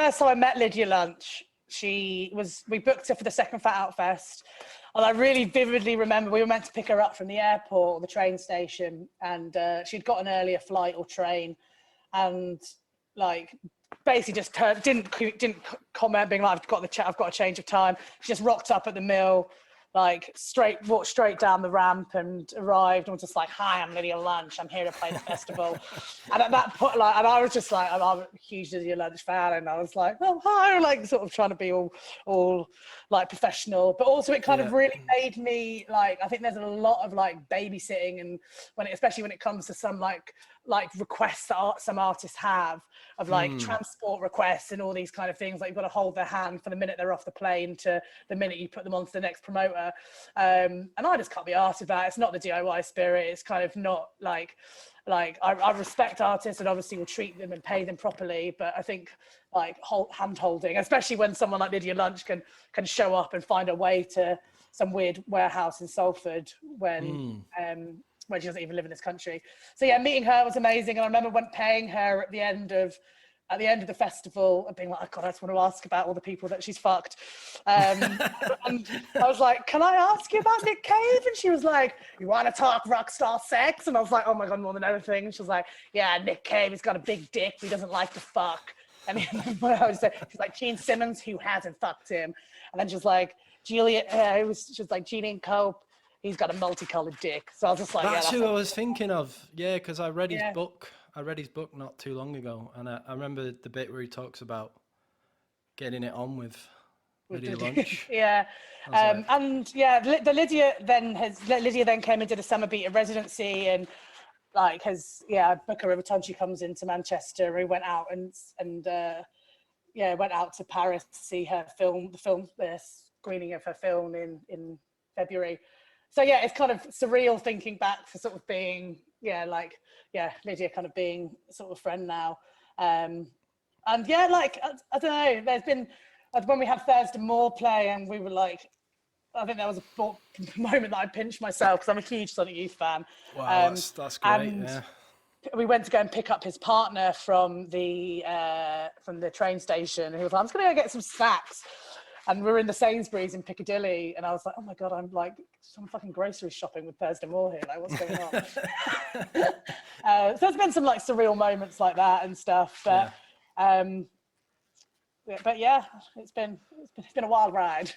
first time I met Lydia Lunch, we booked her for the second Fat Out Fest. And I really vividly remember we were meant to pick her up from the airport or the train station, and she'd got an earlier flight or train, and like basically just didn't comment, being like, I've got a change of time. She just rocked up at the mill, like walked straight down the ramp and arrived and was just like, "Hi, I'm Lydia Lunch. I'm here to play the festival." And at that point, like, and I was just like, I'm a huge Lydia Lunch fan, and I was like, "Oh, hi," like sort of trying to be all like professional, but also it kind of really made me like, I think there's a lot of like babysitting, and especially when it comes to some like requests that some artists have of like transport requests and all these kind of things, like you've got to hold their hand from the minute they're off the plane to the minute you put them on to the next promoter, and I just can't be arsed with that. It's not the DIY spirit. It's kind of not like I respect artists and obviously will treat them and pay them properly, but I think like hand holding, especially when someone like Lydia Lunch can show up and find a way to some weird warehouse in Salford when she doesn't even live in this country. So yeah, meeting her was amazing. And I remember paying her at the end of the festival and being like, "Oh God, I just want to ask about all the people that she's fucked." And I was like, "Can I ask you about Nick Cave?" And she was like, "You want to talk rock star sex?" And I was like, "Oh my God, more than anything." And she was like, "Yeah, Nick Cave, he's got a big dick, but he doesn't like to fuck." And she's like, "Gene Simmons, who hasn't fucked him?" And then she's like, she was like, "Gene Cope, he's got a multicolored dick." So I was just like, that's who I was thinking of. Yeah, because I read his book. I read his book not too long ago, and I remember the bit where he talks about getting it on with Lydia Lunch. And Lydia then came and did a summer beat residency, and like book her every time she comes into Manchester. We went out and went out to Paris to see her the screening of her film in February. So yeah, it's kind of surreal thinking back to sort of being Lydia kind of being sort of friend now, and like I don't know. There's been when we had Thurston Moore play, and we were like, I think there was a moment that I pinched myself because I'm a huge Sonic Youth fan. Wow, that's great. And we went to go and pick up his partner from the train station, and he was like, "I'm just gonna go get some snacks." And we were in the Sainsbury's in Piccadilly, and I was like, "Oh my God, I'm like some fucking grocery shopping with Thurston Moore here. Like, what's going on?" So there's been some like surreal moments like that and stuff, but but yeah, it's been a wild ride.